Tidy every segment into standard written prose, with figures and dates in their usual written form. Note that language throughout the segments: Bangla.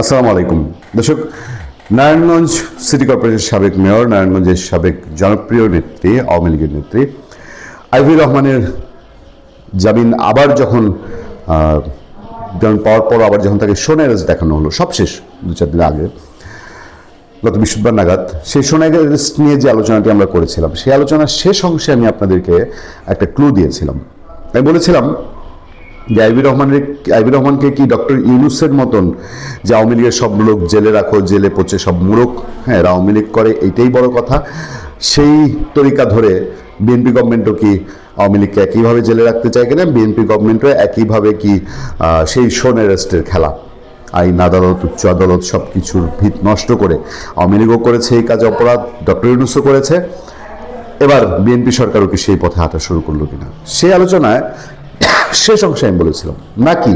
আসসালামু আলাইকুম দর্শক। নারায়ণগঞ্জ সিটি কর্পোরেশনের সাবেক মেয়র, নারায়ণগঞ্জের সাবেক জনপ্রিয় নেত্রী, আওয়ামী লীগের নেত্রী আইভি রহমানের জামিন আবার যখন পাওয়ার পর আবার যখন তাকে সোনা অ্যারেস্ট দেখানো হলো, সবশেষ 2-4 দিন আগে, গত বৃহস্পতিবার নাগাদ, সেই সোনা অ্যারেস্ট নিয়ে যে আলোচনাটি আমরা করেছিলাম, সেই আলোচনার শেষ অংশে আমি আপনাদেরকে একটা ক্লু দিয়েছিলাম। আমি বলেছিলাম যে আইভি রহমানকে কি ডক্টর ইউনূসের মতন যে আওয়ামী লীগের সব লোক জেলে রাখো, জেলে পচে সব মূরখ, হ্যাঁ এরা আওয়ামী লীগ করে, এইটাই বড় কথা, সেই তরিকা ধরে বিএনপি গভর্নমেন্টও কি আওয়ামী লীগকে একইভাবে জেলে রাখতে চায় কিনা, বিএনপি গভর্নমেন্টও একইভাবে কি সেই সোন অ্যারেস্টের খেলা, আইন আদালত উচ্চ আদালত সব কিছুর ভিত নষ্ট করে আওয়ামী লীগও করেছে এই কাজে অপরাধ, ডক্টর ইউনূসও করেছে, এবার বিএনপি সরকারও কি সেই পথে হাঁটা শুরু করলো কিনা, সেই আলোচনায় শেষ অংশে আমি বলেছিলাম নাকি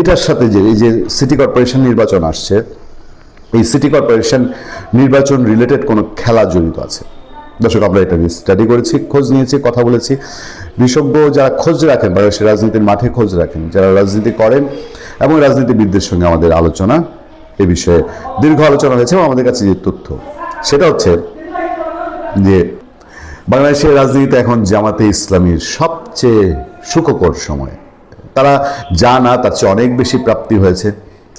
এটার সাথে যে এই যে সিটি কর্পোরেশন নির্বাচন আসছে, এই সিটি কর্পোরেশন নির্বাচন রিলেটেড কোনো খেলা জড়িত আছে। দর্শক, আমরা এটা নিয়ে স্টাডি করেছি, খোঁজ নিয়েছি, কথা বলেছি। বিশেষজ্ঞ যারা খোঁজ রাখেন, বাংলাদেশের রাজনীতির মাঠে খোঁজ রাখেন, যারা রাজনীতি করেন এবং রাজনীতিবিদদের সঙ্গে আমাদের আলোচনা, এ বিষয়ে দীর্ঘ আলোচনা হয়েছে এবং আমাদের কাছে যে তথ্য সেটা হচ্ছে যে বাংলাদেশের রাজনীতিতে এখন জামাতে ইসলামীর সবচেয়ে সুখকর সময়। তারা যা না তার চেয়ে অনেক বেশি প্রাপ্তি হয়েছে,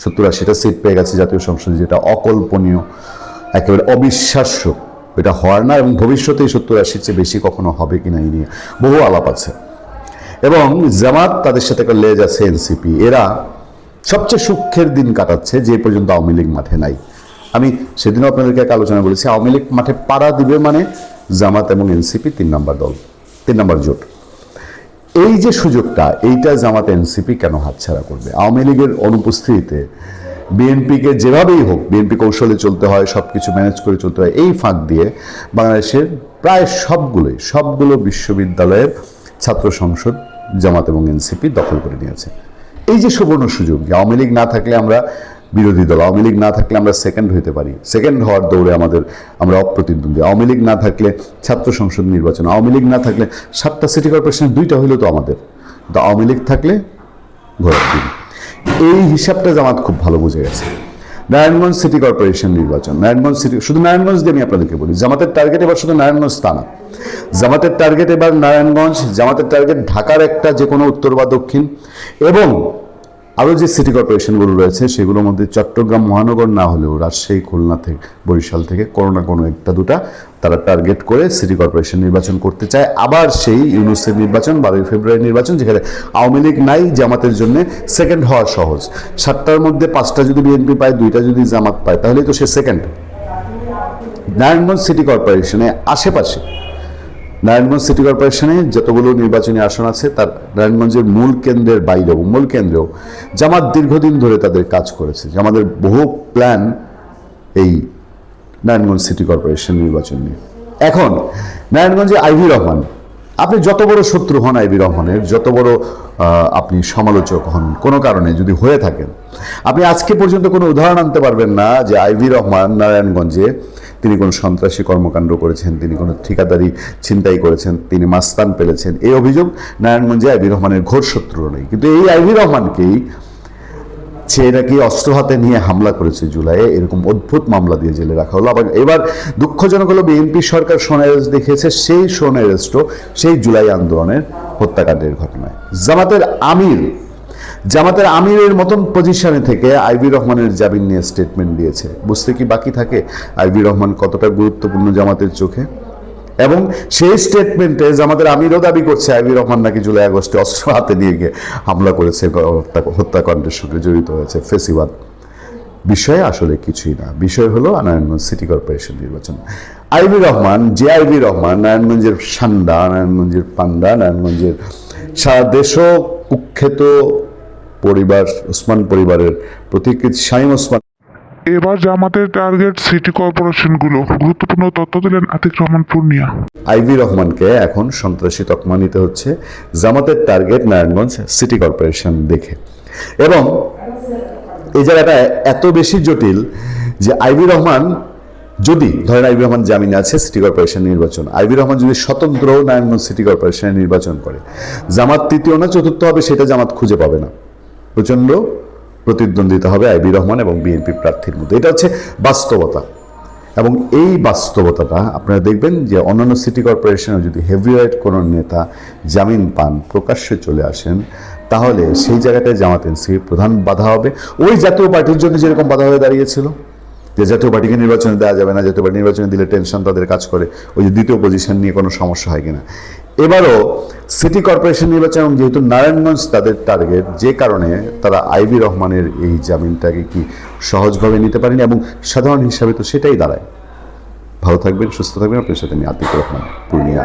70-80টা সিট পেয়ে গেছে জাতীয় সংসদে, যেটা অকল্পনীয়, একেবারে অবিশ্বাস্য। এটা হওয়ার না, এবং ভবিষ্যতে 70-80-র চেয়ে বেশি কখনো হবে কিনা এই নিয়ে বহু আলাপ আছে। এবং জামাত, তাদের সাথে একটা লেজ আছে এনসিপি, এরা সবচেয়ে সুখের দিন কাটাচ্ছে যে পর্যন্ত আওয়ামী লীগ মাঠে নাই। আমি সেদিনও আপনাদেরকে এক আলোচনা বলেছি, আওয়ামী লীগ মাঠে পাড়া দিবে মানে জামাত এবং এনসিপি 3 নম্বর দল, 3 নম্বর জোট। এই যে সুযোগটা, এইটা জামাত এনসিপি কেন হাতছাড়া করবে? আওয়ামী লীগের অনুপস্থিতিতে বিএনপিকে যেভাবেই হোক, বিএনপি কৌশলে চলতে হয়, সব কিছু ম্যানেজ করে চলতে হয়, এই ফাঁক দিয়ে বাংলাদেশের প্রায় সবগুলো বিশ্ববিদ্যালয়ের ছাত্র সংসদ জামাত এবং এনসিপি দখল করে নিয়েছে। এই যে সুবর্ণ সুযোগ, আওয়ামী লীগ না থাকলে আমরা বিরোধী দল, আওয়ামী লীগ না থাকলে আমরা সেকেন্ড হতে পারি, সেকেন্ড হওয়ার দৌড়ে আমরা অপ্রতিদ্বন্দ্বী, আওয়ামী লীগ না থাকলে ছাত্র সংসদ নির্বাচন, আওয়ামী লীগ না থাকলে 7টা সিটি কর্পোরেশনের 2টা হইলো তো আমাদের, তো আওয়ামী লীগ থাকলে ঘোরার দিন। এই হিসাবটা জামাত খুব ভালো বুঝে গেছে। নারায়ণগঞ্জ সিটি কর্পোরেশন নির্বাচন, নারায়ণগঞ্জ সিটি, শুধু নারায়ণগঞ্জ দিয়ে আমি আপনাদেরকে বলি, জামাতের টার্গেট এবার শুধু নারায়ণগঞ্জ তা না, জামাতের টার্গেট এবার নারায়ণগঞ্জ, জামাতের টার্গেট ঢাকার একটা যে কোনো উত্তর বা দক্ষিণ, এবং আরও যে সিটি কর্পোরেশনগুলো রয়েছে সেগুলোর মধ্যে চট্টগ্রাম মহানগর না হলেও রাজশাহী, খুলনা থেকে, বরিশাল থেকে কোনো একটা দুটা তারা টার্গেট করে সিটি কর্পোরেশন নির্বাচন করতে চায়। আবার সেই ইউনূসের নির্বাচন, 12 ফেব্রুয়ারি নির্বাচন, যেখানে আওয়ামী লীগ নাই, জামাতের জন্য সেকেন্ড হওয়া সহজ। 7টার মধ্যে 5টা যদি বিএনপি পায়, 2টা যদি জামাত পায়, তাহলেই তো সে সেকেন্ড। নারায়ণগঞ্জ সিটি কর্পোরেশনে আশেপাশে, নারায়ণগঞ্জ সিটি কর্পোরেশনে যতগুলো নির্বাচনী আসন আছে, তার নারায়ণগঞ্জের মূল কেন্দ্রের বাইরেও, মূল কেন্দ্রেও জামাত দীর্ঘদিন ধরে তাদের কাজ করেছে। আমাদের বহু প্ল্যান এই নারায়ণগঞ্জ সিটি কর্পোরেশন নির্বাচন নিয়ে। এখন নারায়ণগঞ্জে আইভি রহমান, আপনি যত বড় শত্রু হন আইভি রহমানের, যত বড় আপনি সমালোচক হন, কোনো কারণে যদি হয়ে থাকেন, আপনি আজকে পর্যন্ত কোনো উদাহরণ আনতে পারবেন না যে আইভি রহমান নারায়ণগঞ্জে তিনি কোনো সন্ত্রাসী কর্মকাণ্ড করেছেন, তিনি কোনো ঠিকাদারি ছিনতাই করেছেন, তিনি মাস্তান পেলেছেন, এই অভিযোগ নারায়ণগঞ্জে আইভি রহমানের ঘোর শত্রু নেই। কিন্তু এই আইভি রহমানকেই সে নাকি অস্ত্র হাতে নিয়ে হামলা করেছে জুলাইয়ে, এরকম অদ্ভুত মামলা দিয়ে জেলে রাখা হলো। আবার এবার দুঃখজনক হলো, বিএনপি সরকার সোন অ্যারেস্ট দেখিয়েছে, সেই সোন অ্যারেস্টও সেই জুলাই আন্দোলনের হত্যাকাণ্ডের ঘটনায়। জামাতের আমিরের মতন পজিশনে থেকে আইভি রহমানের জামিন নিয়ে স্টেটমেন্ট দিয়েছে। বুঝতে কি বাকি থাকে আইভি রহমান কতটা গুরুত্বপূর্ণ জামাতের চোখে? এবং সেই স্টেটমেন্টে জামাতের আমিরও দাবি করছে আইভি রহমান নাকি জুলাই আগস্টে অস্ত্র হাতে নিয়ে গিয়ে হামলা করেছে, হত্যাকাণ্ডের সঙ্গে জড়িত হয়েছে, ফেসিবাদ। বিষয় আসলে কিছুই না, বিষয় হলো নারায়ণগঞ্জ সিটি কর্পোরেশন নির্বাচন। আইভি রহমান, যে আইভি রহমান নারায়ণগঞ্জের সান্ডা, নারায়ণগঞ্জের পান্ডা, নারায়ণগঞ্জের সারা দেশও কুখ্যাত পরিবার, ওসমান পরিবারের প্রতীকৃত শামীম ওসমান। এবার জামাতের টার্গেট সিটি কর্পোরেশনগুলো, গুরুত্বপূর্ণ তথ্য দিলেন আতিক রহমান পূর্ণিয়া। আইভি রহমানকে এখন সন্ত্রাসী তকমা নিতে হচ্ছে জামাতের টার্গেট নারায়ণগঞ্জ সিটি কর্পোরেশন দেখে। এবং এই জায়গাটা এত বেশি জটিল যে আইভি রহমান যদি ধরেন, আইভি রহমান জামিনে আছে, সিটি কর্পোরেশন নির্বাচন, আইভি রহমান যদি স্বতন্ত্র নারায়ণগঞ্জ সিটি কর্পোরেশনের নির্বাচন করে, জামাত তৃতীয় না চতুর্থ হবে সেটা জামাত খুঁজে পাবে না। প্রচণ্ড প্রতিদ্বন্দ্বিতা হবে আইবি রহমান এবং বিএনপি প্রার্থীর মধ্যে। এটা হচ্ছে বাস্তবতা। এবং এই বাস্তবতাটা আপনারা দেখবেন যে অন্যান্য সিটি কর্পোরেশনে যদি হেভিওয়েট কোনো নেতা জামিন পান, প্রকাশ্যে চলে আসেন, তাহলে সেই জায়গাটায় জামাত এনসিপি প্রধান বাধা হবে। ওই জাতীয় পার্টির জন্য যেরকম বাধা হয়ে দাঁড়িয়েছিল, যে জাতীয় পার্টিকে নির্বাচনে দেওয়া যাবে না, জাতীয় পার্টি নির্বাচনে দিলে টেনশন তাদের কাজ করে, ওই যে দ্বিতীয় পজিশন নিয়ে কোনো সমস্যা হয় কিনা। এবারও সিটি কর্পোরেশন নির্বাচন, এবং যেহেতু নারায়ণগঞ্জ তাদের টার্গেট, যে কারণে তারা আইবি রহমানের এই জামিনটাকে কি সহজভাবে নিতে পারেনি, এবং সাধারণ হিসাবে তো সেটাই দাঁড়ায়। ভালো থাকবেন, সুস্থ থাকবেন। আপনার সাথে আমি আতিকুর রহমান, পূর্ণিয়া।